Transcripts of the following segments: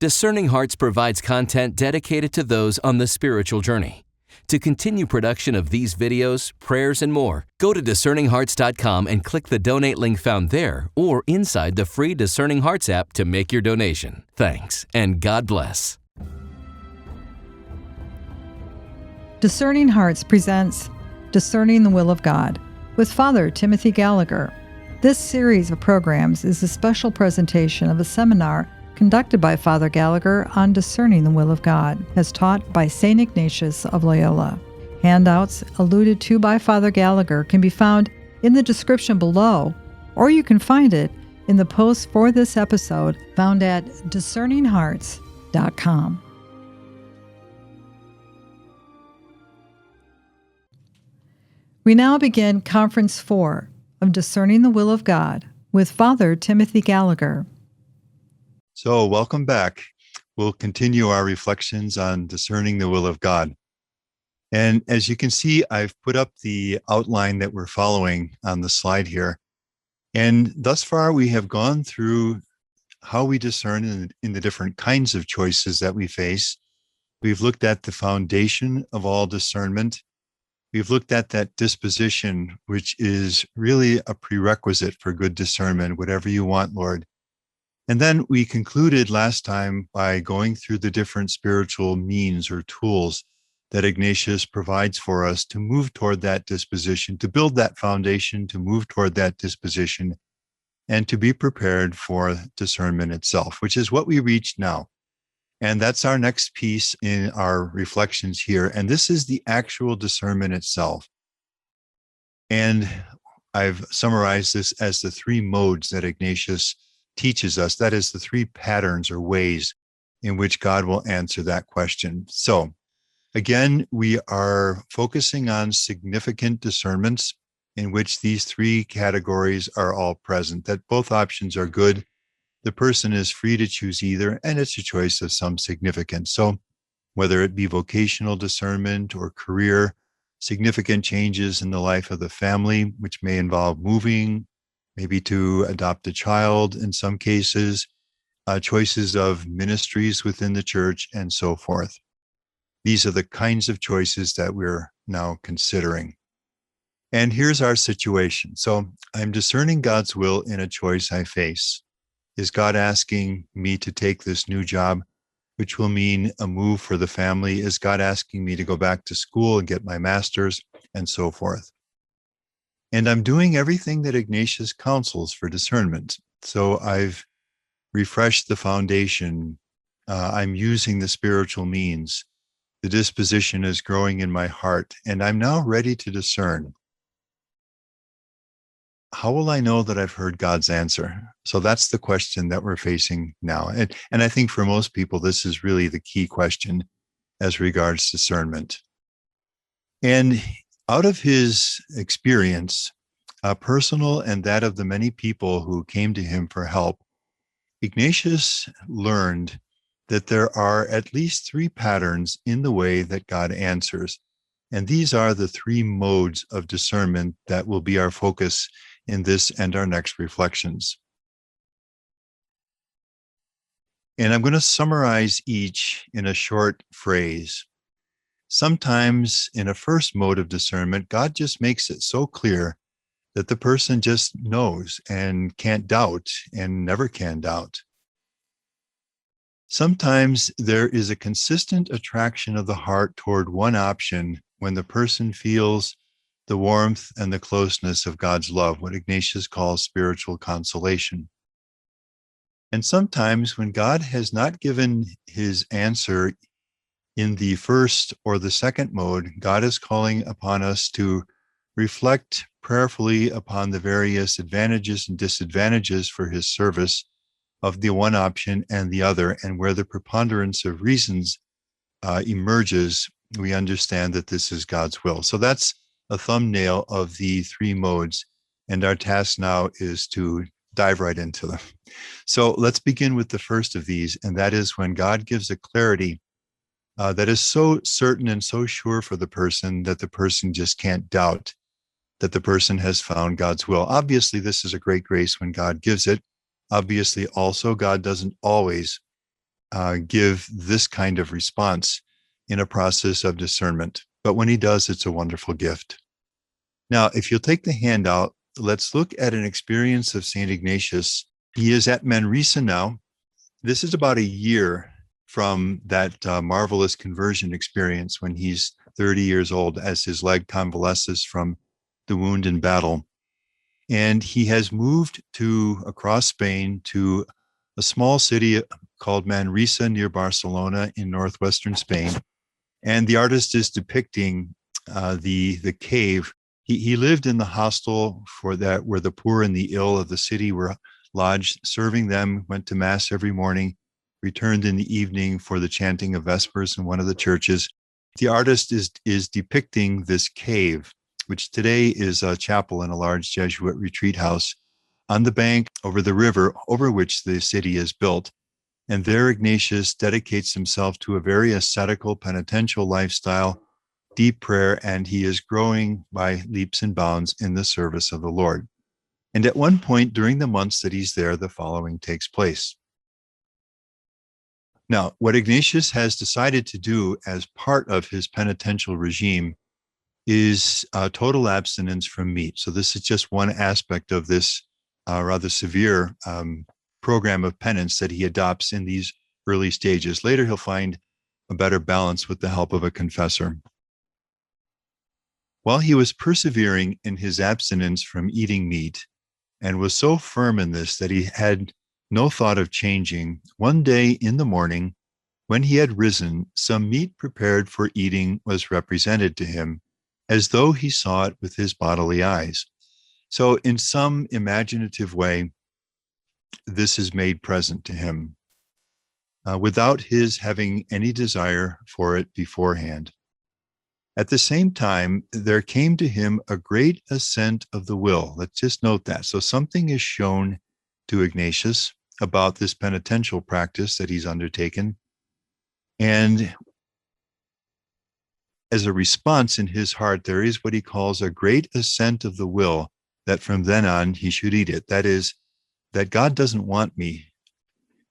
Discerning Hearts provides content dedicated to those on the spiritual journey. To continue production of these videos, prayers, and more, go to discerninghearts.com and click the donate link found there or inside the free Discerning Hearts app to make your donation. Thanks, and God bless. Discerning Hearts presents Discerning the Will of God with Father Timothy Gallagher. This series of programs is a special presentation of a seminar conducted by Father Gallagher on discerning the will of God, as taught by St. Ignatius of Loyola. Handouts alluded to by Father Gallagher can be found in the description below, or you can find it in the post for this episode found at discerninghearts.com. We now begin Conference 4 of Discerning the Will of God with Father Timothy Gallagher. So, welcome back. We'll continue our reflections on discerning the will of God. And as you can see, I've put up the outline that we're following on the slide here. And thus far, we have gone through how we discern in the different kinds of choices that we face. We've looked at the foundation of all discernment. We've looked at that disposition, which is really a prerequisite for good discernment, whatever you want, Lord. And then we concluded last time by going through the different spiritual means or tools that Ignatius provides for us to move toward that disposition, to build that foundation, to move toward that disposition, and to be prepared for discernment itself, which is what we reach now. And that's our next piece in our reflections here. And this is the actual discernment itself. And I've summarized this as the three modes that Ignatius teaches us. That is the three patterns or ways in which God will answer that question. So again, we are focusing on significant discernments in which these three categories are all present, that both options are good. The person is free to choose either, and it's a choice of some significance. So whether it be vocational discernment or career, significant changes in the life of the family, which may involve moving, maybe to adopt a child in some cases, choices of ministries within the church, and so forth. These are the kinds of choices that we're now considering. And here's our situation. So I'm discerning God's will in a choice I face. Is God asking me to take this new job, which will mean a move for the family? Is God asking me to go back to school and get my master's, and so forth? And I'm doing everything that Ignatius counsels for discernment. So I've refreshed the foundation. I'm using the spiritual means. The disposition is growing in my heart, and I'm now ready to discern. How will I know that I've heard God's answer? So that's the question that we're facing now. And I think for most people, this is really the key question as regards discernment. And out of his experience, personal and that of the many people who came to him for help, Ignatius learned that there are at least three patterns in the way that God answers. And these are the three modes of discernment that will be our focus in this and our next reflections. And I'm going to summarize each in a short phrase. Sometimes in a first mode of discernment, God just makes it so clear that the person just knows and can't doubt and never can doubt. Sometimes there is a consistent attraction of the heart toward one option when the person feels the warmth and the closeness of God's love, what Ignatius calls spiritual consolation. And sometimes when God has not given his answer in the first or the second mode, God is calling upon us to reflect prayerfully upon the various advantages and disadvantages for his service of the one option and the other. And where the preponderance of reasons emerges, we understand that this is God's will. So that's a thumbnail of the three modes. And our task now is to dive right into them. So let's begin with the first of these, and that is when God gives a clarity that is so certain and so sure for the person that the person just can't doubt that the person has found God's will. Obviously, this is a great grace when God gives it. Obviously, also, God doesn't always give this kind of response in a process of discernment. But when he does, it's a wonderful gift. Now, if you'll take the handout, let's look at an experience of St. Ignatius. He is at Manresa now. This is about a year from that marvelous conversion experience when he's 30 years old as his leg convalesces from the wound in battle. And he has moved across Spain to a small city called Manresa near Barcelona in northwestern Spain. And the artist is depicting the cave. He lived in the hostel where the poor and the ill of the city were lodged, serving them, went to mass every morning, returned in the evening for the chanting of Vespers in one of the churches. The artist is depicting this cave, which today is a chapel in a large Jesuit retreat house on the bank over the river over which the city is built. And there Ignatius dedicates himself to a very ascetical, penitential lifestyle, deep prayer, and he is growing by leaps and bounds in the service of the Lord. And at one point during the months that he's there, the following takes place. Now, what Ignatius has decided to do as part of his penitential regime is total abstinence from meat. So this is just one aspect of this rather severe program of penance that he adopts in these early stages. Later, he'll find a better balance with the help of a confessor. While he was persevering in his abstinence from eating meat and was so firm in this that he had no thought of changing, one day in the morning, when he had risen, some meat prepared for eating was represented to him, as though he saw it with his bodily eyes. So in some imaginative way, this is made present to him, without his having any desire for it beforehand. At the same time, there came to him a great assent of the will. Let's just note that. So something is shown to Ignatius about this penitential practice that he's undertaken. And as a response in his heart, there is what he calls a great assent of the will that from then on he should eat it. That is, that God doesn't want me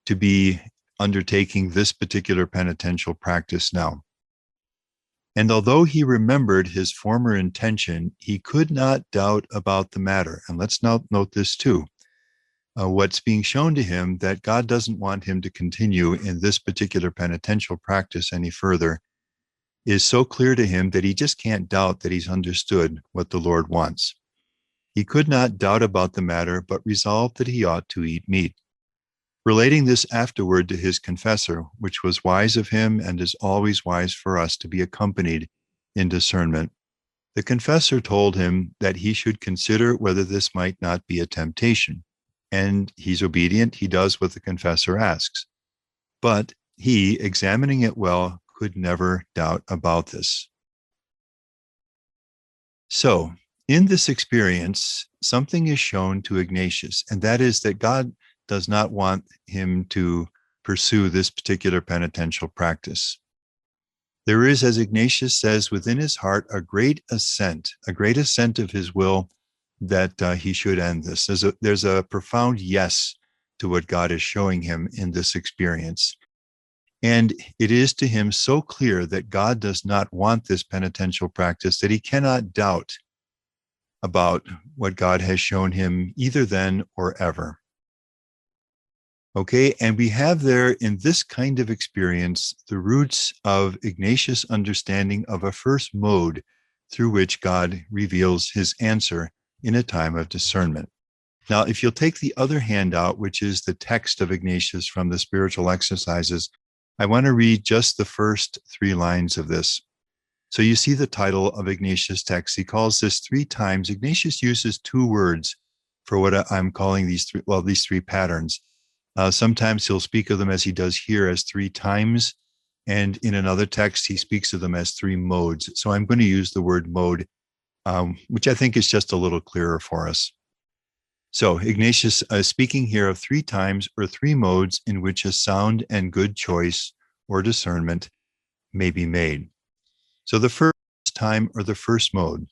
to be undertaking this particular penitential practice now. And although he remembered his former intention, he could not doubt about the matter. And let's now note this too. What's being shown to him that God doesn't want him to continue in this particular penitential practice any further is so clear to him that he just can't doubt that he's understood what the Lord wants. He could not doubt about the matter, but resolved that he ought to eat meat. Relating this afterward to his confessor, which was wise of him and is always wise for us to be accompanied in discernment, the confessor told him that he should consider whether this might not be a temptation. And he's obedient. He does what the confessor asks. But he, examining it well, could never doubt about this. So, in this experience, something is shown to Ignatius, and that is that God does not want him to pursue this particular penitential practice. There is, as Ignatius says, within his heart a great assent of his will that he should end this. There's a profound yes to what God is showing him in this experience. And it is to him so clear that God does not want this penitential practice that he cannot doubt about what God has shown him either then or ever. Okay, and we have there in this kind of experience the roots of Ignatius' understanding of a first mode through which God reveals his answer in a time of discernment. Now, if you'll take the other handout, which is the text of Ignatius from the spiritual exercises, I want to read just the first 3 lines of this. So you see the title of Ignatius' text. He calls this 3 times. Ignatius uses 2 words for what I'm calling these 3 patterns. Sometimes he'll speak of them as he does here as 3 times. And in another text, he speaks of them as 3 modes. So I'm going to use the word mode, which I think is just a little clearer for us. So Ignatius is speaking here of 3 times or 3 modes in which a sound and good choice or discernment may be made. So the first time or the first mode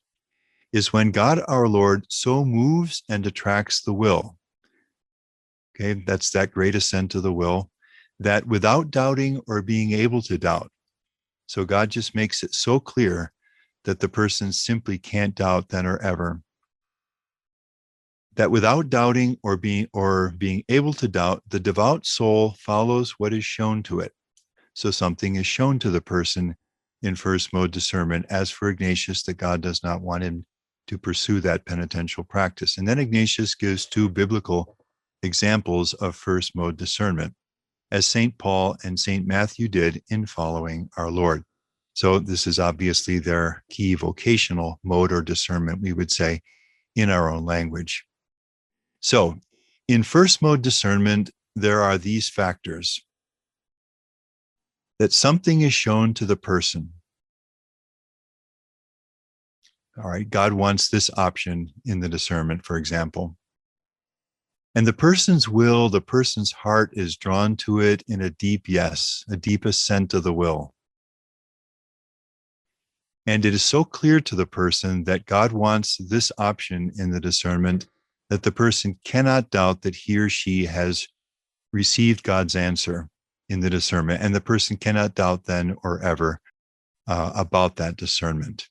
is when God our Lord so moves and attracts the will. Okay, that's that great assent of the will, that without doubting or being able to doubt. So God just makes it so clear that the person simply can't doubt then or ever. That without doubting or being able to doubt, the devout soul follows what is shown to it. So something is shown to the person in first mode discernment, as for Ignatius, that God does not want him to pursue that penitential practice. And then Ignatius gives two biblical examples of first mode discernment, as St. Paul and St. Matthew did in following our Lord. So this is obviously their key vocational mode or discernment, we would say, in our own language. So in first mode discernment, there are these factors: that something is shown to the person. All right, God wants this option in the discernment, for example. And the person's will, the person's heart is drawn to it in a deep yes, a deep assent of the will. And it is so clear to the person that God wants this option in the discernment that the person cannot doubt that he or she has received God's answer in the discernment. And the person cannot doubt then or ever about that discernment.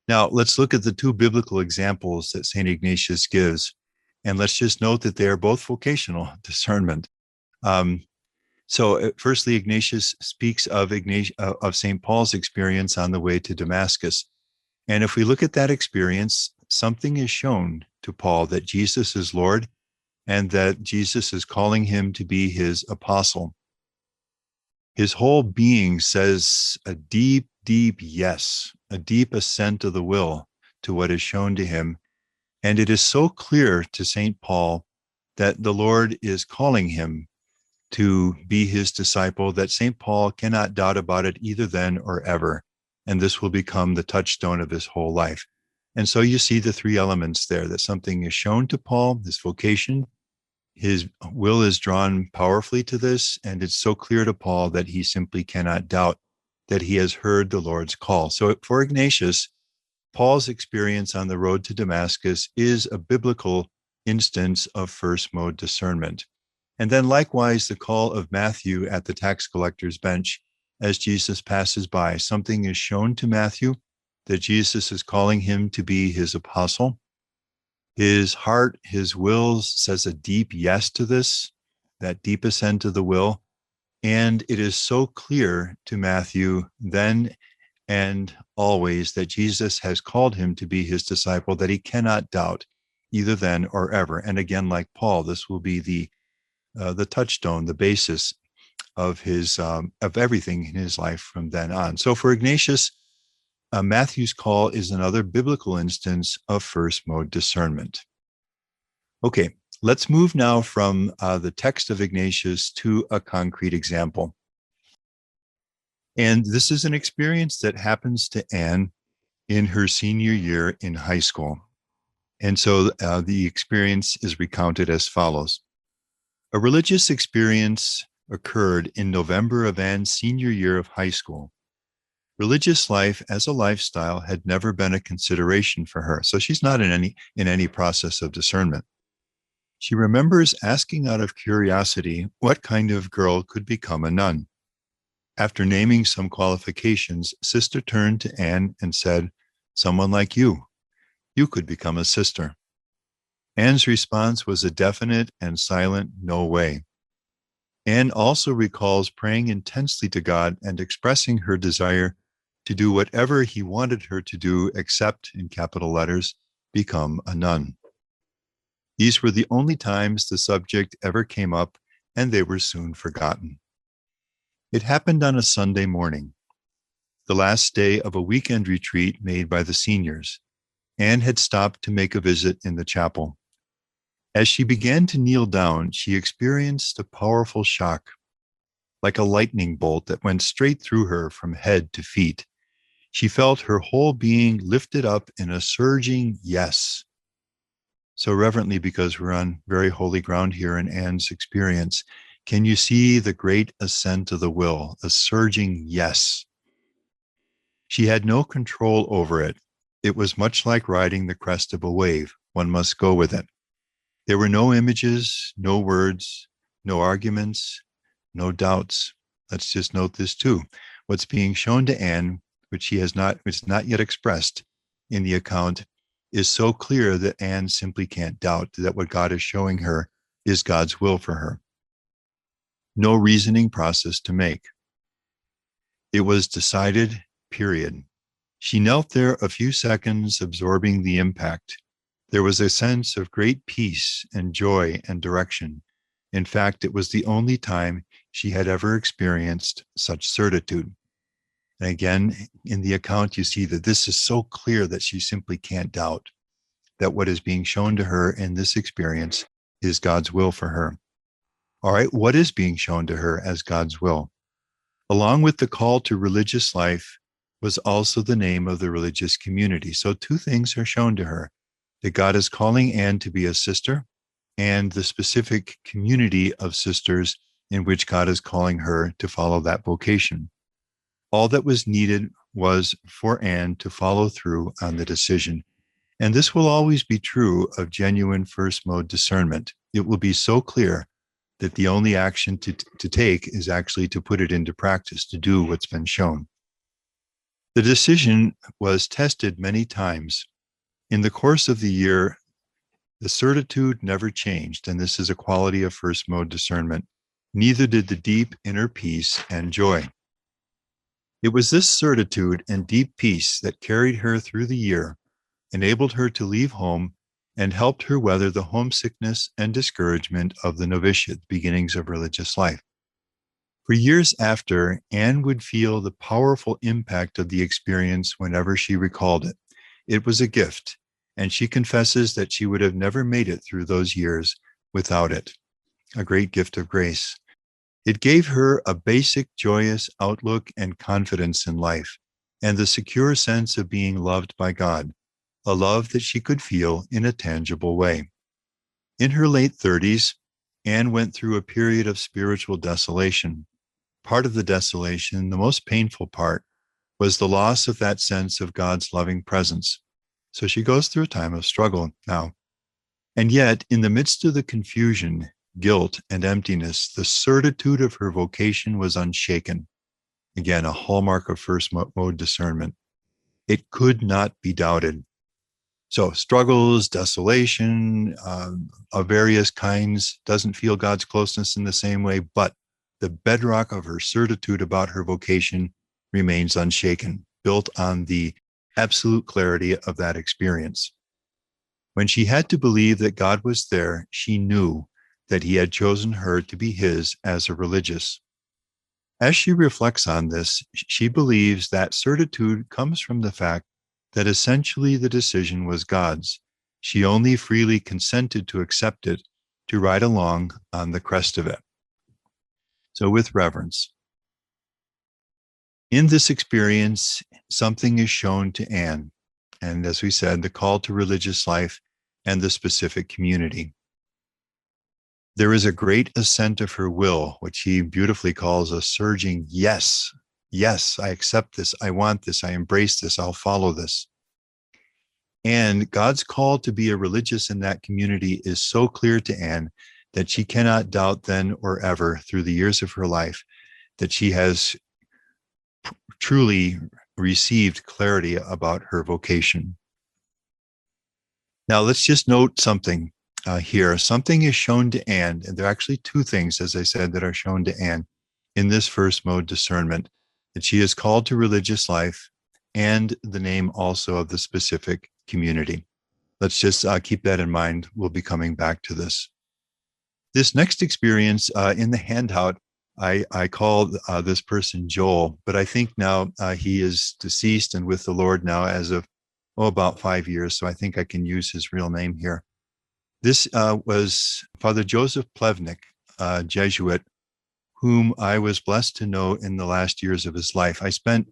Now, let's look at the two biblical examples that St. Ignatius gives. And let's just note that they are both vocational discernment. So firstly, Ignatius speaks of St. Paul's experience on the way to Damascus. And if we look at that experience, something is shown to Paul that Jesus is Lord and that Jesus is calling him to be his apostle. His whole being says a deep, deep yes, a deep assent of the will to what is shown to him. And it is so clear to St. Paul that the Lord is calling him to be his disciple that St. Paul cannot doubt about it either then or ever. And this will become the touchstone of his whole life. And so you see the three elements there, that something is shown to Paul, his vocation, his will is drawn powerfully to this, and it's so clear to Paul that he simply cannot doubt that he has heard the Lord's call. So for Ignatius, Paul's experience on the road to Damascus is a biblical instance of first mode discernment. And then likewise, the call of Matthew at the tax collector's bench as Jesus passes by. Something is shown to Matthew that Jesus is calling him to be his apostle. His heart, his will says a deep yes to this, that deep assent of the will. And it is so clear to Matthew then and always that Jesus has called him to be his disciple that he cannot doubt either then or ever. And again, like Paul, this will be the touchstone, the basis of his of everything in his life from then on. So for Ignatius, Matthew's call is another biblical instance of first mode discernment. Okay, let's move now from the text of Ignatius to a concrete example. And this is an experience that happens to Anne in her senior year in high school. And so the experience is recounted as follows. A religious experience occurred in November of Anne's senior year of high school. Religious life as a lifestyle had never been a consideration for her, so she's not in any process of discernment. She remembers asking out of curiosity what kind of girl could become a nun. After naming some qualifications, Sister turned to Anne and said, "Someone like you could become a sister." Anne's response was a definite and silent no way. Anne also recalls praying intensely to God and expressing her desire to do whatever he wanted her to do, except, in capital letters, become a nun. These were the only times the subject ever came up, and they were soon forgotten. It happened on a Sunday morning, the last day of a weekend retreat made by the seniors. Anne had stopped to make a visit in the chapel. As she began to kneel down, she experienced a powerful shock, like a lightning bolt that went straight through her from head to feet. She felt her whole being lifted up in a surging yes. So reverently, because we're on very holy ground here in Anne's experience, can you see the great assent of the will, a surging yes? She had no control over it. It was much like riding the crest of a wave. One must go with it. There were no images, no words, no arguments, no doubts. Let's just note this too. What's being shown to Anne, which is not yet expressed in the account, is so clear that Anne simply can't doubt that what God is showing her is God's will for her. No reasoning process to make. It was decided, period. She knelt there a few seconds, absorbing the impact. There was a sense of great peace and joy and direction. In fact, it was the only time she had ever experienced such certitude. And again, in the account, you see that this is so clear that she simply can't doubt that what is being shown to her in this experience is God's will for her. All right, what is being shown to her as God's will? Along with the call to religious life was also the name of the religious community. So two things are shown to her, that God is calling Anne to be a sister and the specific community of sisters in which God is calling her to follow that vocation. All that was needed was for Anne to follow through on the decision. And this will always be true of genuine first mode discernment. It will be so clear that the only action to take is actually to put it into practice, to do what's been shown. The decision was tested many times. In the course of the year, the certitude never changed, and this is a quality of first mode discernment. Neither did the deep inner peace and joy. It was this certitude and deep peace that carried her through the year, enabled her to leave home, and helped her weather the homesickness and discouragement of the novitiate, beginnings of religious life. For years after, Anne would feel the powerful impact of the experience whenever she recalled it. It was a gift, and she confesses that she would have never made it through those years without it. A great gift of grace. It gave her a basic, joyous outlook and confidence in life, and the secure sense of being loved by God, a love that she could feel in a tangible way. In her late 30s, Anne went through a period of spiritual desolation. Part of the desolation, the most painful part, was the loss of that sense of God's loving presence. So she goes through a time of struggle now. And yet, in the midst of the confusion, guilt, and emptiness, the certitude of her vocation was unshaken. Again, a hallmark of first mode discernment. It could not be doubted. So struggles, desolation of various kinds, doesn't feel God's closeness in the same way, but the bedrock of her certitude about her vocation remains unshaken, built on the absolute clarity of that experience. When she had to believe that God was there, she knew that he had chosen her to be his as a religious. As she reflects on this, she believes that certitude comes from the fact that essentially the decision was God's. She only freely consented to accept it, to ride along on the crest of it. So with reverence. In this experience, something is shown to Anne, and as we said, the call to religious life and the specific community. There is a great assent of her will, which he beautifully calls a surging yes. Yes, I accept this. I want this. I embrace this. I'll follow this. And God's call to be a religious in that community is so clear to Anne that she cannot doubt then or ever through the years of her life that she has truly received clarity about her vocation. Now, let's just note something here. Something is shown to Anne, and there are actually two things, as I said, that are shown to Anne in this first mode discernment, that she is called to religious life and the name also of the specific community. Let's just keep that in mind. We'll be coming back to this. This next experience in the handout, I called this person Joel, but I think now he is deceased and with the Lord now as of, about 5 years. So I think I can use his real name here. This was Father Joseph Plevnik, a Jesuit, whom I was blessed to know in the last years of his life. I spent,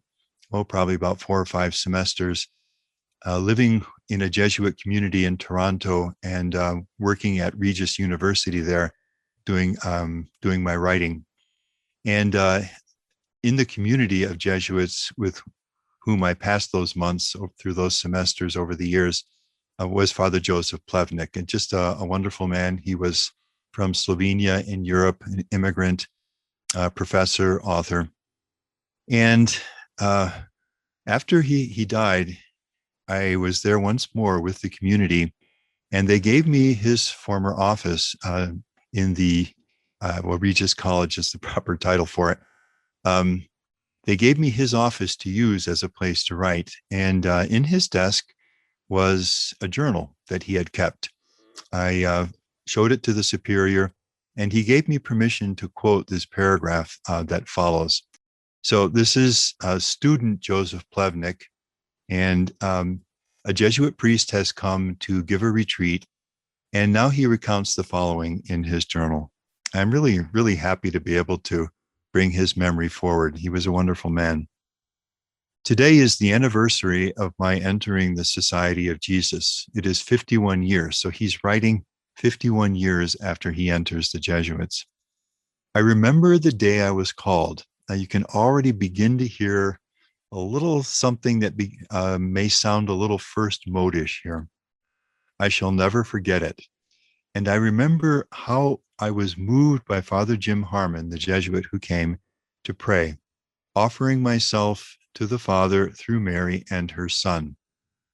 probably about 4 or 5 semesters living in a Jesuit community in Toronto and working at Regis University there, doing my writing. And in the community of Jesuits with whom I passed those months through those semesters over the years was Father Joseph Plevnik, and just a wonderful man. He was from Slovenia in Europe, an immigrant, professor, author. And after he died, I was there once more with the community, and they gave me his former office in the, Regis College is the proper title for it. They gave me his office to use as a place to write. And in his desk was a journal that he had kept. I showed it to the superior, and he gave me permission to quote this paragraph that follows. So this is student Joseph Plevnik, and a Jesuit priest has come to give a retreat, and now he recounts the following in his journal. I'm really, really happy to be able to bring his memory forward. He was a wonderful man. Today is the anniversary of my entering the Society of Jesus. It is 51 years. So he's writing 51 years after he enters the Jesuits. I remember the day I was called. Now you can already begin to hear a little something that may sound a little first modish here. I shall never forget it. And I remember how I was moved by Father Jim Harmon, the Jesuit who came to pray, offering myself to the Father through Mary and her Son.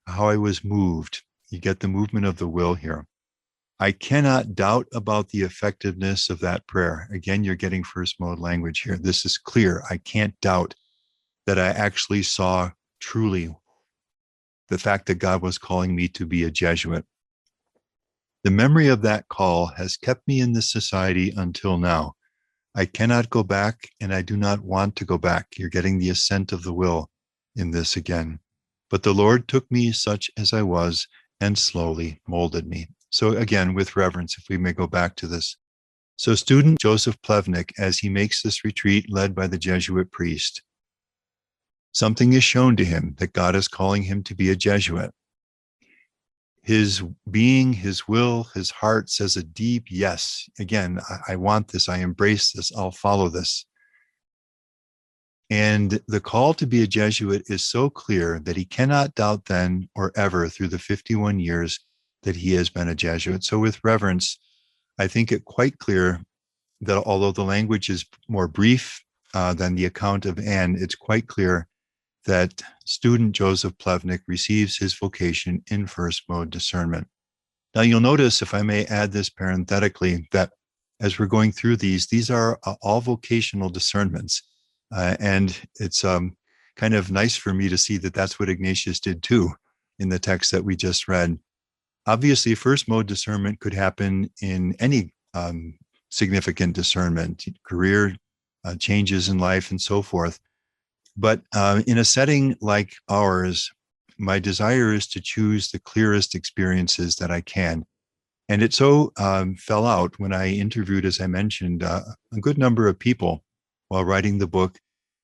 How I was moved. You get the movement of the will here. I cannot doubt about the effectiveness of that prayer. Again, you're getting first mode language here. This is clear. I can't doubt that I actually saw truly the fact that God was calling me to be a Jesuit. The memory of that call has kept me in this society until now. I cannot go back, and I do not want to go back. You're getting the assent of the will in this again. But the Lord took me such as I was and slowly molded me. So again, with reverence, if we may go back to this. So student Joseph Plevnik, as he makes this retreat led by the Jesuit priest, something is shown to him that God is calling him to be a Jesuit. His being, his will, his heart says a deep yes. Again, I want this, I embrace this, I'll follow this. And the call to be a Jesuit is so clear that he cannot doubt then or ever through the 51 years that he has been a Jesuit. So with reverence, I think it quite clear that although the language is more brief than the account of Anne, it's quite clear that student Joseph Plevnik receives his vocation in first mode discernment. Now you'll notice, if I may add this parenthetically, that as we're going through these are all vocational discernments. And it's kind of nice for me to see that that's what Ignatius did too in the text that we just read. Obviously, first mode discernment could happen in any significant discernment, career changes in life and so forth. But in a setting like ours, my desire is to choose the clearest experiences that I can. And it so fell out when I interviewed, as I mentioned, a good number of people while writing the book,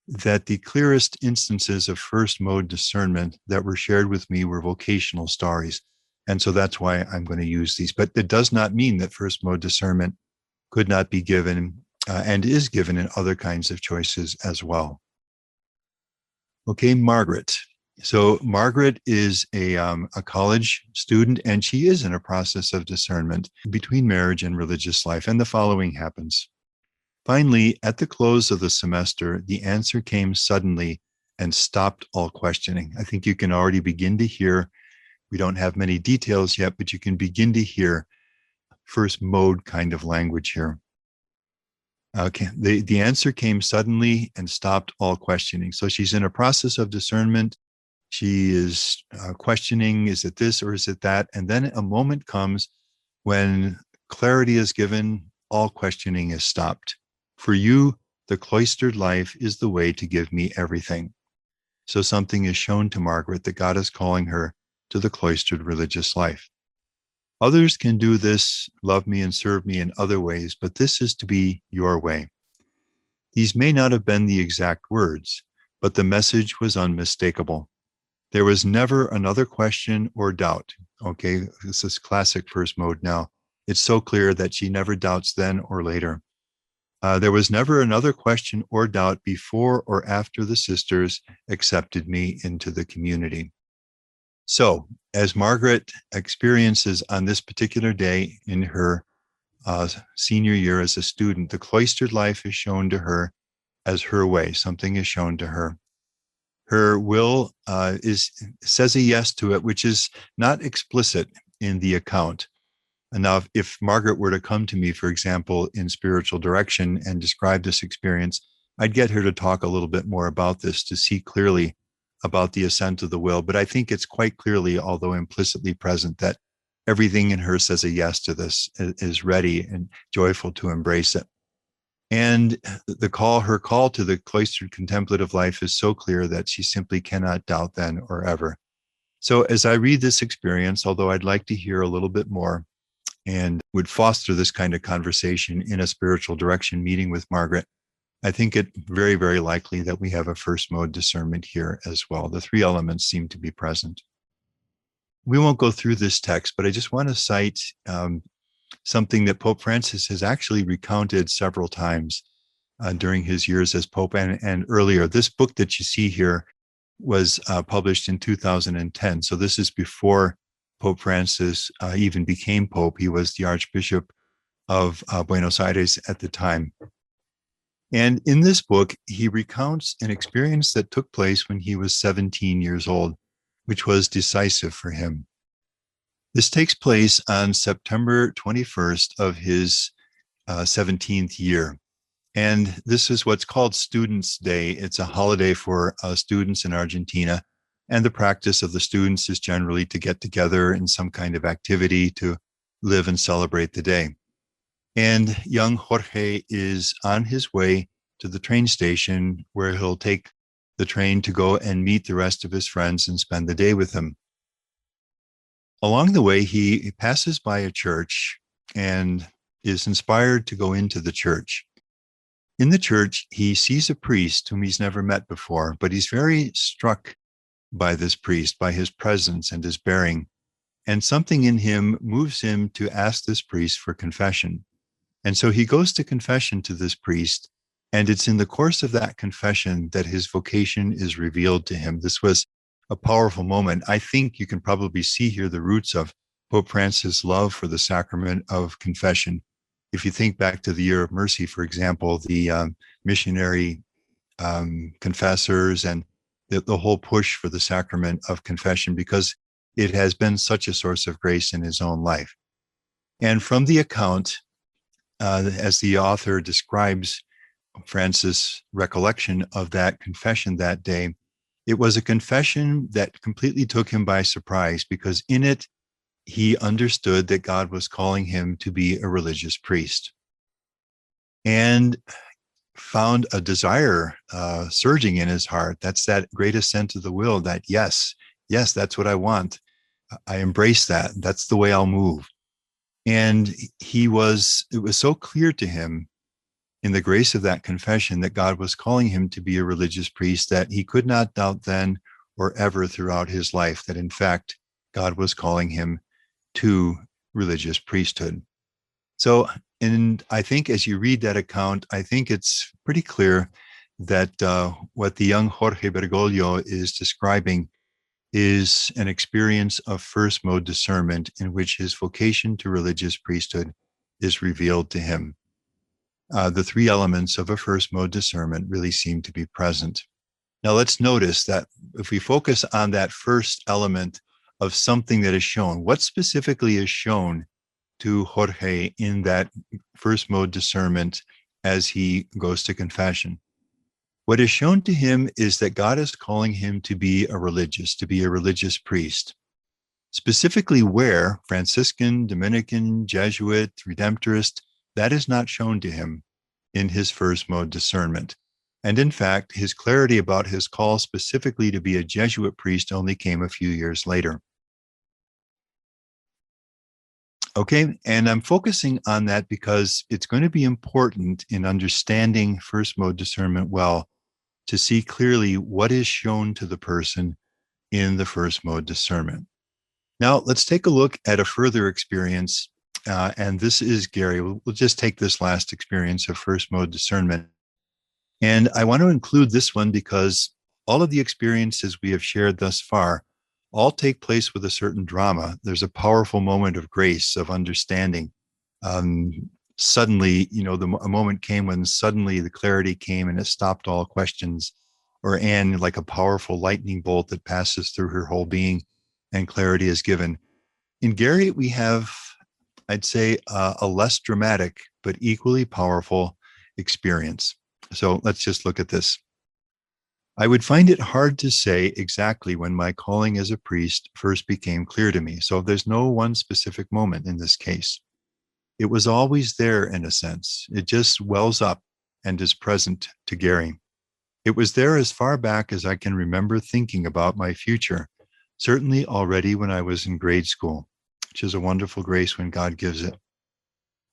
that the clearest instances of first mode discernment that were shared with me were vocational stories. And so that's why I'm going to use these. But it does not mean that first mode discernment could not be given and is given in other kinds of choices as well. Okay, Margaret. So Margaret is a college student, and she is in a process of discernment between marriage and religious life. And the following happens. Finally, at the close of the semester, the answer came suddenly and stopped all questioning. I think you can already begin to hear, we don't have many details yet, but you can begin to hear first mode kind of language here. Okay, the answer came suddenly and stopped all questioning. So she's in a process of discernment. She is questioning, is it this or is it that? And then a moment comes when clarity is given, all questioning is stopped. For you, the cloistered life is the way to give me everything. So something is shown to Margaret that God is calling her to the cloistered religious life. Others can do this, love me and serve me in other ways, but this is to be your way. These may not have been the exact words, but the message was unmistakable. There was never another question or doubt. Okay, this is classic first mode now. It's so clear that she never doubts then or later. There was never another question or doubt before or after the sisters accepted me into the community. So, as Margaret experiences on this particular day in her senior year as a student, the cloistered life is shown to her as her way. Something is shown to her. Her will says a yes to it, which is not explicit in the account. And now, if Margaret were to come to me, for example, in spiritual direction and describe this experience, I'd get her to talk a little bit more about this to see clearly about the assent of the will. But I think it's quite clearly, although implicitly present, that everything in her says a yes to this, is ready and joyful to embrace it. And her call to the cloistered contemplative life is so clear that she simply cannot doubt then or ever. So as I read this experience, although I'd like to hear a little bit more and would foster this kind of conversation in a spiritual direction meeting with Margaret, I think it very, very likely that we have a first mode discernment here as well. The three elements seem to be present. We won't go through this text, but I just want to cite something that Pope Francis has actually recounted several times during his years as Pope and earlier. This book that you see here was published in 2010. So this is before Pope Francis even became Pope. He was the Archbishop of Buenos Aires at the time. And in this book, he recounts an experience that took place when he was 17 years old, which was decisive for him. This takes place on September 21st of his 17th year. And this is what's called Students' Day. It's a holiday for students in Argentina. And the practice of the students is generally to get together in some kind of activity to live and celebrate the day. And young Jorge is on his way to the train station where he'll take the train to go and meet the rest of his friends and spend the day with them. Along the way, he passes by a church and is inspired to go into the church. In the church, he sees a priest whom he's never met before, but he's very struck by this priest, by his presence and his bearing. And something in him moves him to ask this priest for confession. And so he goes to confession to this priest, and it's in the course of that confession that his vocation is revealed to him. This was a powerful moment. I think you can probably see here the roots of Pope Francis' love for the sacrament of confession. If you think back to the Year of Mercy, for example, the missionary confessors and the whole push for the sacrament of confession, because it has been such a source of grace in his own life. And from the account, as the author describes Francis' recollection of that confession that day, it was a confession that completely took him by surprise, because in it, he understood that God was calling him to be a religious priest, and found a desire surging in his heart. That's that great assent of the will, that yes, that's what I want. I embrace that. That's the way I'll move. And it was so clear to him in the grace of that confession that God was calling him to be a religious priest that he could not doubt then or ever throughout his life that in fact, God was calling him to religious priesthood. So, and I think as you read that account, I think it's pretty clear that what the young Jorge Bergoglio is describing is an experience of first mode discernment in which his vocation to religious priesthood is revealed to him. The three elements of a first mode discernment really seem to be present. Now let's notice that if we focus on that first element of something that is shown, what specifically is shown to Jorge in that first mode discernment as he goes to confession? What is shown to him is that God is calling him to be a religious priest. Specifically where, Franciscan, Dominican, Jesuit, Redemptorist, that is not shown to him in his first mode discernment. And in fact, his clarity about his call specifically to be a Jesuit priest only came a few years later. Okay, and I'm focusing on that because it's going to be important in understanding first mode discernment well to see clearly what is shown to the person in the first mode discernment. Now, let's take a look at a further experience, and this is Gary. We'll just take this last experience of first mode discernment. And I want to include this one because all of the experiences we have shared thus far all take place with a certain drama. There's a powerful moment of grace, of understanding, Suddenly, a moment came when suddenly the clarity came and it stopped all questions. Or Anne, like a powerful lightning bolt that passes through her whole being and clarity is given. In Gary, we have, I'd say, a less dramatic but equally powerful experience. So let's just look at this. I would find it hard to say exactly when my calling as a priest first became clear to me. So there's no one specific moment in this case. It was always there in a sense. It just wells up and is present to Gary. It was there as far back as I can remember thinking about my future, certainly already when I was in grade school, which is a wonderful grace when God gives it.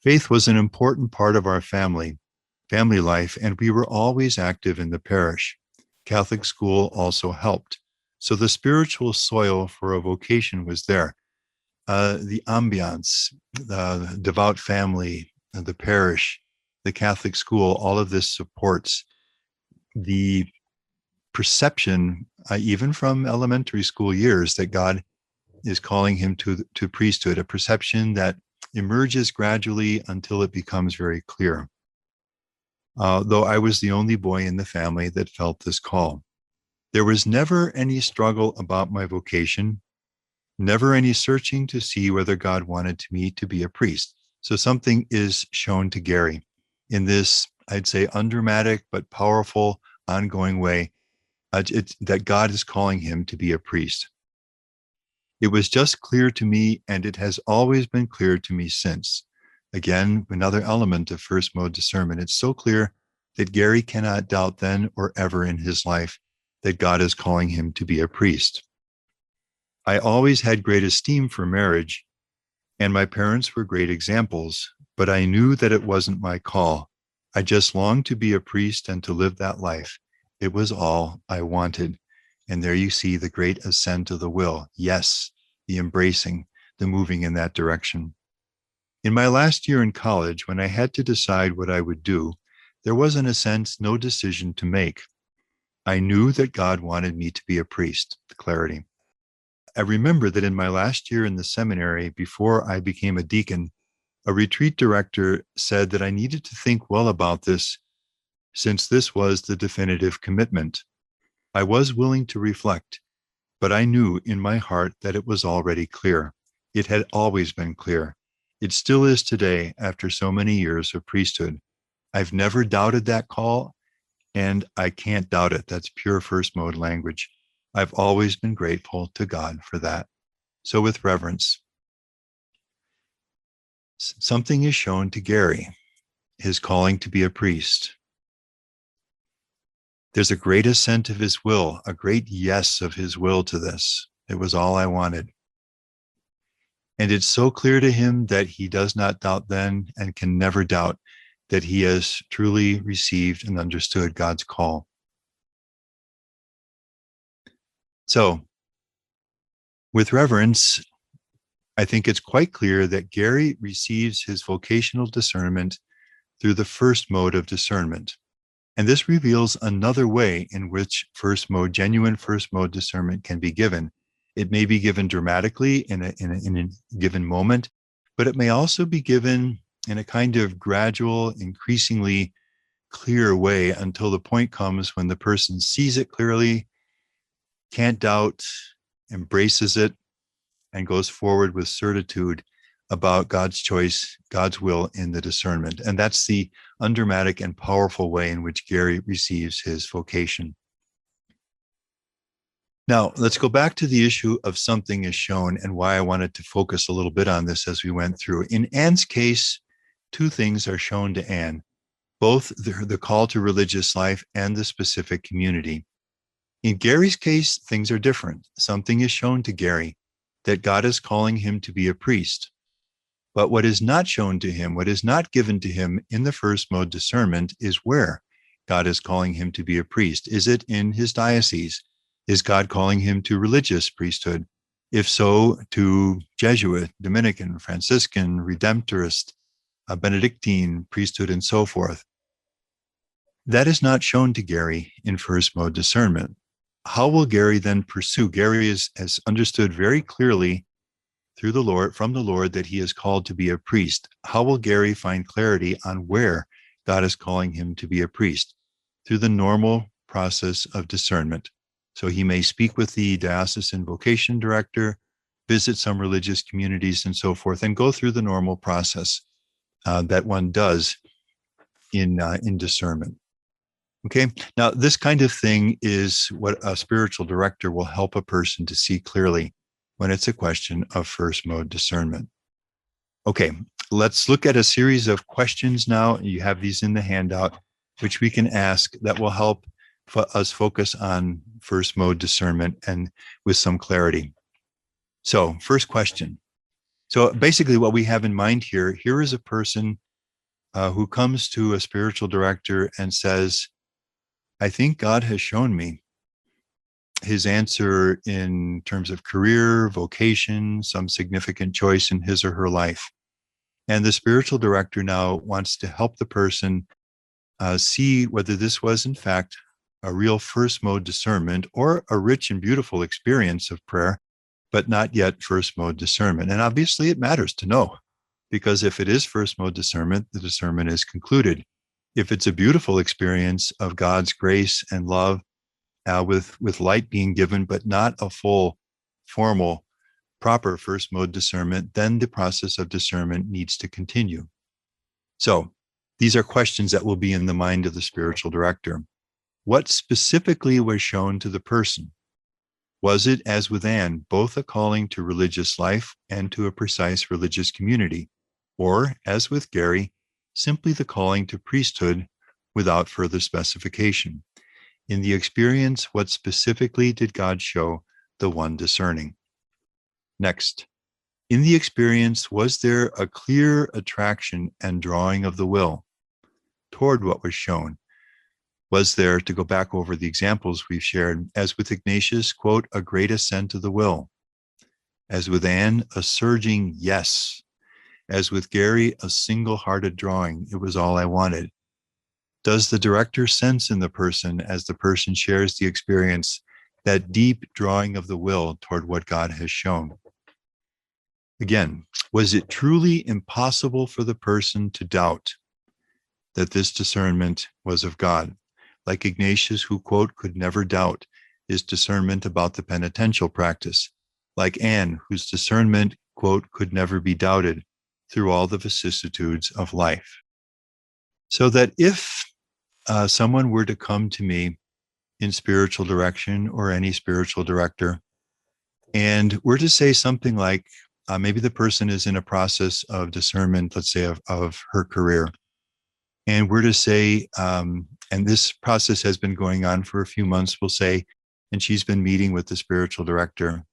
Faith was an important part of our family life, and we were always active in the parish. Catholic school also helped. So the spiritual soil for a vocation was there. The ambiance, the devout family, the parish, the Catholic school, all of this supports the perception, even from elementary school years, that God is calling him to priesthood, a perception that emerges gradually until it becomes very clear. Though I was the only boy in the family that felt this call. There was never any struggle about my vocation, never any searching to see whether God wanted me to be a priest. So something is shown to Gary in this, I'd say, undramatic but powerful, ongoing way, that God is calling him to be a priest. It was just clear to me, and it has always been clear to me since. Again, another element of first mode discernment. It's so clear that Gary cannot doubt then or ever in his life that God is calling him to be a priest. I always had great esteem for marriage, and my parents were great examples, but I knew that it wasn't my call. I just longed to be a priest and to live that life. It was all I wanted. And there you see the great assent of the will. Yes, the embracing, the moving in that direction. In my last year in college, when I had to decide what I would do, there was, in a sense, no decision to make. I knew that God wanted me to be a priest, the clarity. I remember that in my last year in the seminary, before I became a deacon, a retreat director said that I needed to think well about this, since this was the definitive commitment. I was willing to reflect, but I knew in my heart that it was already clear. It had always been clear. It still is today after so many years of priesthood. I've never doubted that call, and I can't doubt it. That's pure first mode language. I've always been grateful to God for that. So with reverence, something is shown to Gary, his calling to be a priest. There's a great assent of his will, a great yes of his will to this. It was all I wanted. And it's so clear to him that he does not doubt then and can never doubt that he has truly received and understood God's call. So, with reverence, I think it's quite clear that Gary receives his vocational discernment through the first mode of discernment. And this reveals another way in which genuine first mode discernment can be given. It may be given dramatically in a given moment, but it may also be given in a kind of gradual, increasingly clear way until the point comes when the person sees it clearly, can't doubt, embraces it, and goes forward with certitude about God's choice, God's will in the discernment. And that's the undramatic and powerful way in which Gary receives his vocation. Now, let's go back to the issue of something is shown and why I wanted to focus a little bit on this as we went through. In Anne's case, two things are shown to Anne, both the call to religious life and the specific community. In Gary's case, things are different. Something is shown to Gary that God is calling him to be a priest. But what is not shown to him, what is not given to him in the first mode discernment is where God is calling him to be a priest. Is it in his diocese? Is God calling him to religious priesthood? If so, to Jesuit, Dominican, Franciscan, Redemptorist, Benedictine priesthood, and so forth. That is not shown to Gary in first mode discernment. How will Gary then pursue? Gary has understood very clearly through the Lord, from the Lord, that he is called to be a priest. How will Gary find clarity on where God is calling him to be a priest? Through the normal process of discernment. So he may speak with the diocesan vocation director, visit some religious communities and so forth, and go through the normal process that one does in discernment. Okay, now this kind of thing is what a spiritual director will help a person to see clearly when it's a question of first mode discernment. Okay, let's look at a series of questions now. You have these in the handout, which we can ask that will help us focus on first mode discernment and with some clarity. So, first question. So basically what we have in mind here is a person who comes to a spiritual director and says, I think God has shown me his answer in terms of career, vocation, some significant choice in his or her life. And the spiritual director now wants to help the person see whether this was in fact a real first mode discernment or a rich and beautiful experience of prayer, but not yet first mode discernment. And obviously it matters to know, because if it is first mode discernment, the discernment is concluded. If it's a beautiful experience of God's grace and love with light being given, but not a full, formal, proper first mode discernment, then the process of discernment needs to continue. So these are questions that will be in the mind of the spiritual director. What specifically was shown to the person? Was it, as with Anne, both a calling to religious life and to a precise religious community? Or, as with Gary, simply the calling to priesthood without further specification? In the experience, what specifically did God show the one discerning? Next, in the experience, was there a clear attraction and drawing of the will toward what was shown? Was there, to go back over the examples we've shared, as with Ignatius, quote, a great assent of the will? As with Anne, a surging yes. As with Gary, a single-hearted drawing. It was all I wanted. Does the director sense in the person, as the person shares the experience, that deep drawing of the will toward what God has shown? Again, was it truly impossible for the person to doubt that this discernment was of God? Like Ignatius, who, quote, could never doubt his discernment about the penitential practice. Like Anne, whose discernment, quote, could never be doubted through all the vicissitudes of life. So that if someone were to come to me in spiritual direction or any spiritual director, and were to say something like, maybe the person is in a process of discernment, let's say of her career, and we're to say, and this process has been going on for a few months, we'll say, and she's been meeting with the spiritual director.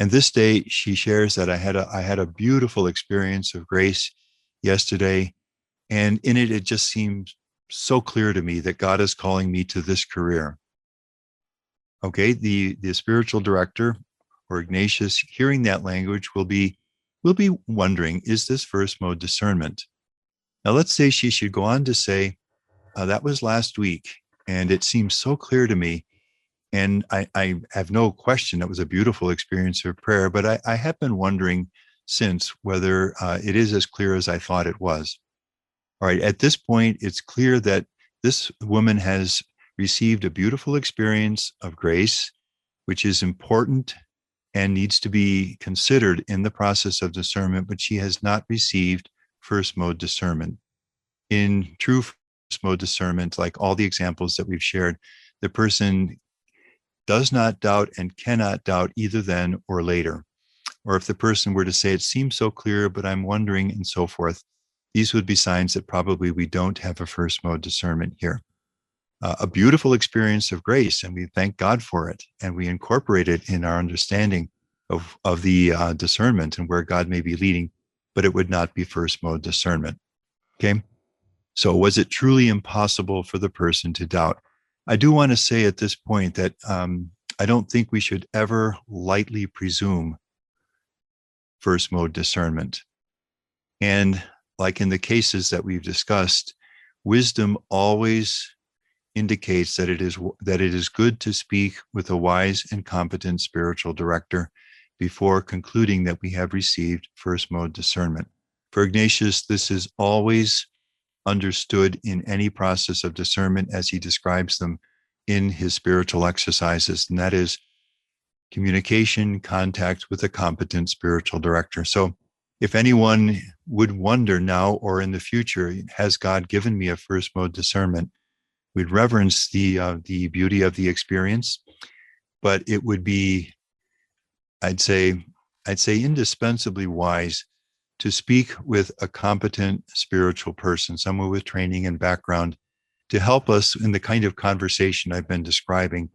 And this day she shares that I had a beautiful experience of grace yesterday. And in it, it just seems so clear to me that God is calling me to this career. Okay, the spiritual director or Ignatius, hearing that language, will be wondering, is this first mode discernment? Now, let's say she should go on to say, that was last week, and it seems so clear to me. And I have no question it was a beautiful experience of prayer, but I have been wondering since whether it is as clear as I thought it was. All right, at this point, it's clear that this woman has received a beautiful experience of grace, which is important and needs to be considered in the process of discernment, but she has not received first mode discernment. In true first mode discernment, like all the examples that we've shared, the person does not doubt and cannot doubt either then or later. Or if the person were to say, it seems so clear, but I'm wondering, and so forth, these would be signs that probably we don't have a first mode discernment here. A beautiful experience of grace, and we thank God for it, and we incorporate it in our understanding of the discernment and where God may be leading, but it would not be first mode discernment. Okay? So was it truly impossible for the person to doubt? I do want to say at this point that I don't think we should ever lightly presume first mode discernment. And like in the cases that we've discussed, wisdom always indicates that it is good to speak with a wise and competent spiritual director before concluding that we have received first mode discernment. For Ignatius, this is always understood in any process of discernment as he describes them in his spiritual exercises, and that is communication, contact with a competent spiritual director. So if anyone would wonder now or in the future, has God given me a first mode discernment? We'd reverence the beauty of the experience, but it would be, I'd say indispensably wise to speak with a competent spiritual person, someone with training and background, to help us in the kind of conversation I've been describing,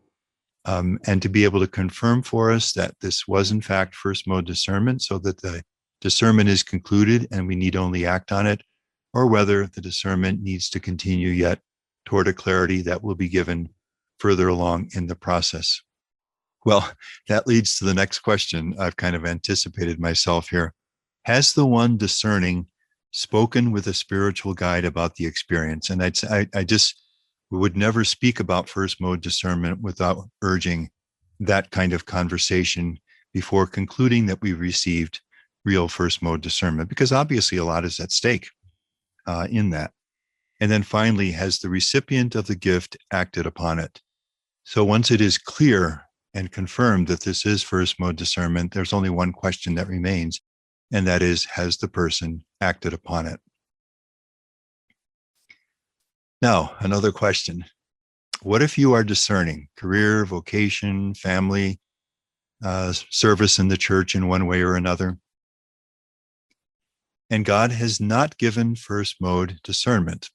and to be able to confirm for us that this was in fact first mode discernment, so that the discernment is concluded and we need only act on it, or whether the discernment needs to continue yet toward a clarity that will be given further along in the process. Well, that leads to the next question. I've kind of anticipated myself here. Has the one discerning spoken with a spiritual guide about the experience? And I just would never speak about first mode discernment without urging that kind of conversation before concluding that we've received real first mode discernment, because obviously a lot is at stake in that. And then finally, has the recipient of the gift acted upon it? So once it is clear and confirmed that this is first mode discernment, there's only one question that remains, and that is, has the person acted upon it? Now, another question. What if you are discerning career, vocation, family, service in the church in one way or another, and God has not given first mode discernment,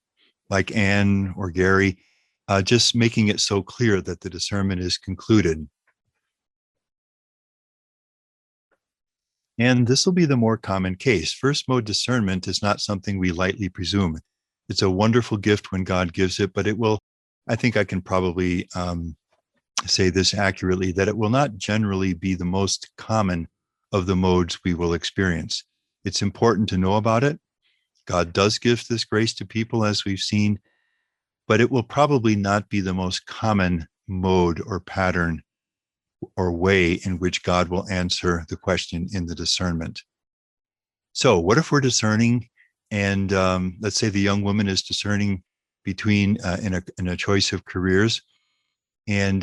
like Anne or Gary, just making it so clear that the discernment is concluded? And this will be the more common case. First mode discernment is not something we lightly presume. It's a wonderful gift when God gives it, but it will, I think I can probably say this accurately, that it will not generally be the most common of the modes we will experience. It's important to know about it. God does give this grace to people, as we've seen, but it will probably not be the most common mode or pattern or way in which God will answer the question in the discernment. So what if we're discerning, and let's say the young woman is discerning between in a choice of careers, and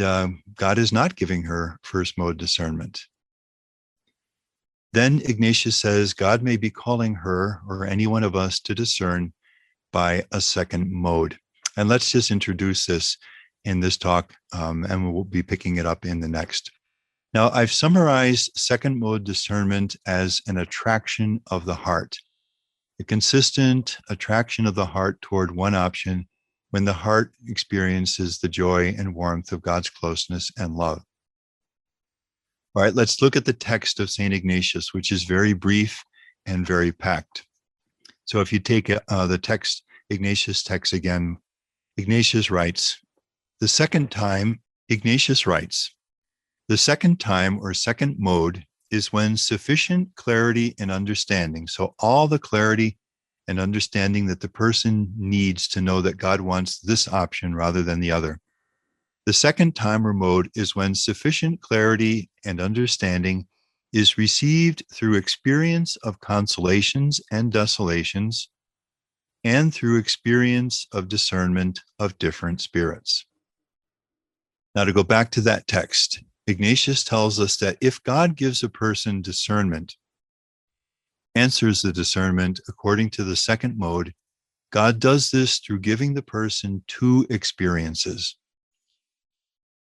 God is not giving her first mode discernment? Then Ignatius says God may be calling her or any one of us to discern by a second mode. And let's just introduce this in this talk, and we'll be picking it up in the next. Now, I've summarized second mode discernment as an attraction of the heart, a consistent attraction of the heart toward one option when the heart experiences the joy and warmth of God's closeness and love. All right, let's look at the text of St. Ignatius, which is very brief and very packed. So if you take the text, Ignatius text again, Ignatius writes, the second time or second mode is when sufficient clarity and understanding, so all the clarity and understanding that the person needs to know that God wants this option rather than the other. The second time or mode is when sufficient clarity and understanding is received through experience of consolations and desolations, and through experience of discernment of different spirits. Now, to go back to that text, Ignatius tells us that if God gives a person discernment, answers the discernment according to the second mode, God does this through giving the person two experiences.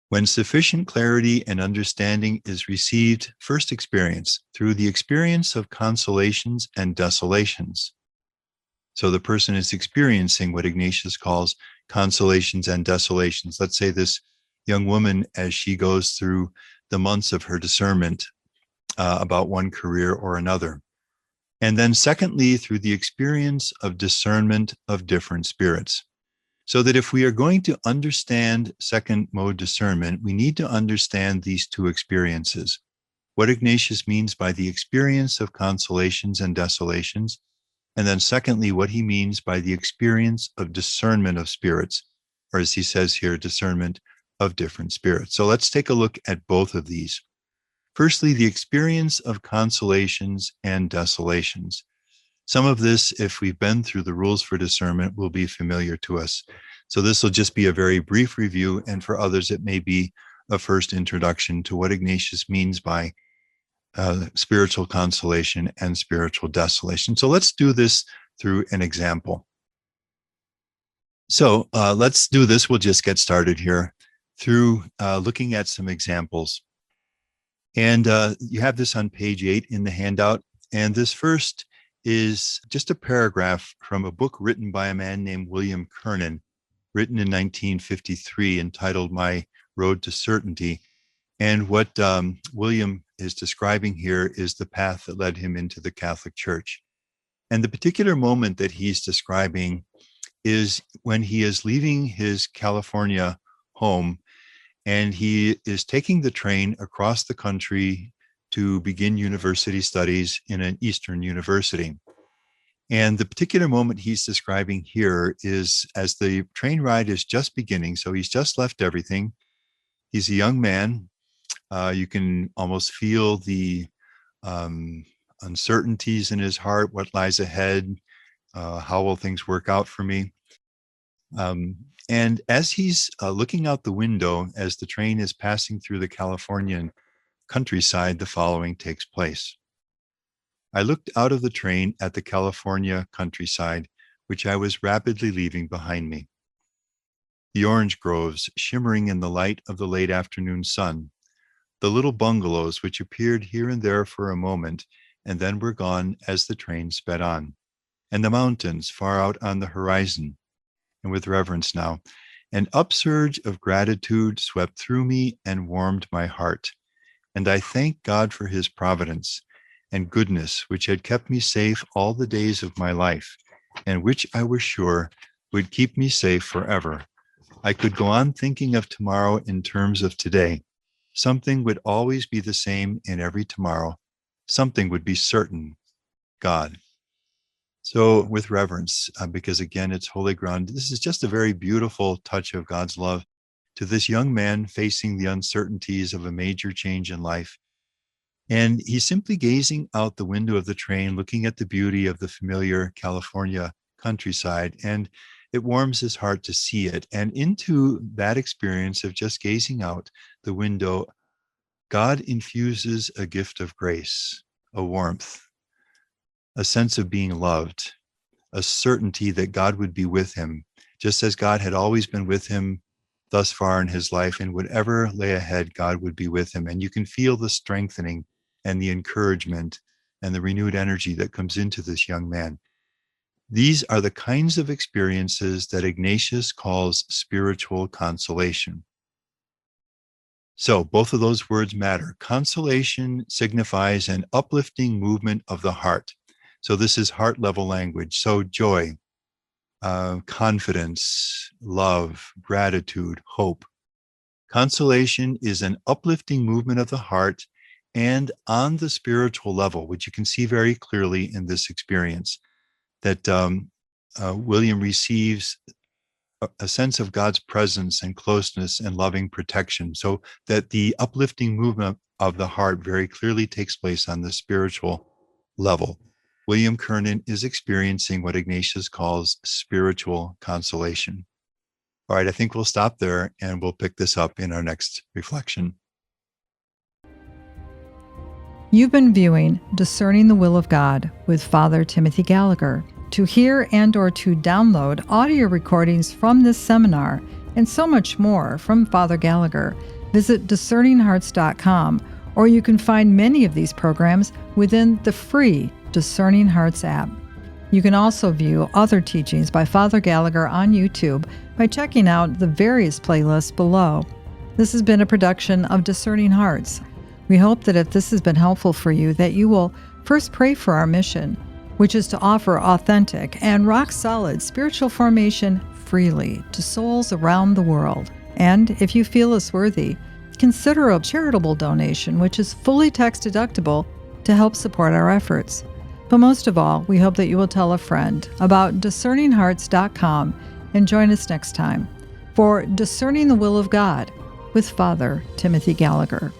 When sufficient clarity and understanding is received, first experience, through the experience of consolations and desolations. So the person is experiencing what Ignatius calls consolations and desolations. Let's say this young woman, as she goes through the months of her discernment about one career or another. And then secondly, through the experience of discernment of different spirits. So that if we are going to understand second mode discernment, we need to understand these two experiences. What Ignatius means by the experience of consolations and desolations, and then secondly, what he means by the experience of discernment of spirits, or as he says here, discernment of different spirits. So let's take a look at both of these. Firstly, the experience of consolations and desolations. Some of this, if we've been through the rules for discernment, will be familiar to us. So this will just be a very brief review, and for others, it may be a first introduction to what Ignatius means by spiritual consolation and spiritual desolation. So let's do this through an example. So let's do this. We'll just get started here through looking at some examples. And you have this on page 8 in the handout. And this first is just a paragraph from a book written by a man named William Kernan, written in 1953, entitled My Road to Certainty. And what William is describing here is the path that led him into the Catholic Church. And the particular moment that he's describing is when he is leaving his California home, and he is taking the train across the country to begin university studies in an Eastern university. And the particular moment he's describing here is as the train ride is just beginning. So he's just left everything. He's a young man. You can almost feel the uncertainties in his heart. What lies ahead? How will things work out for me? And as he's looking out the window, as the train is passing through the Californian countryside, the following takes place. I looked out of the train at the California countryside, which I was rapidly leaving behind me. The orange groves shimmering in the light of the late afternoon sun, the little bungalows which appeared here and there for a moment and then were gone as the train sped on, and the mountains far out on the horizon. And with reverence now, an upsurge of gratitude swept through me and warmed my heart. And I thank God for his providence and goodness, which had kept me safe all the days of my life, and which I was sure would keep me safe forever. I could go on thinking of tomorrow in terms of today. Something would always be the same in every tomorrow. Something would be certain, God. So with reverence, because again, it's holy ground, this is just a very beautiful touch of God's love to this young man facing the uncertainties of a major change in life. And he's simply gazing out the window of the train, looking at the beauty of the familiar California countryside, and it warms his heart to see it. And into that experience of just gazing out the window, God infuses a gift of grace, a warmth, a sense of being loved, a certainty that God would be with him, just as God had always been with him thus far in his life, and whatever lay ahead, God would be with him. And you can feel the strengthening and the encouragement and the renewed energy that comes into this young man. These are the kinds of experiences that Ignatius calls spiritual consolation. So both of those words matter. Consolation signifies an uplifting movement of the heart. So this is heart level language. So joy, confidence, love, gratitude, hope. Consolation is an uplifting movement of the heart and on the spiritual level, which you can see very clearly in this experience, that William receives a sense of God's presence and closeness and loving protection, so that the uplifting movement of the heart very clearly takes place on the spiritual level. William Kernan is experiencing what Ignatius calls spiritual consolation. All right, I think we'll stop there and we'll pick this up in our next reflection. You've been viewing Discerning the Will of God with Father Timothy Gallagher. To hear and or to download audio recordings from this seminar and so much more from Father Gallagher, visit discerninghearts.com, or you can find many of these programs within the free Discerning Hearts app. You can also view other teachings by Father Gallagher on YouTube by checking out the various playlists below. This has been a production of Discerning Hearts. We hope that if this has been helpful for you, that you will first pray for our mission, which is to offer authentic and rock-solid spiritual formation freely to souls around the world. And if you feel us worthy, consider a charitable donation, which is fully tax-deductible, to help support our efforts. But most of all, we hope that you will tell a friend about discerninghearts.com and join us next time for Discerning the Will of God with Father Timothy Gallagher.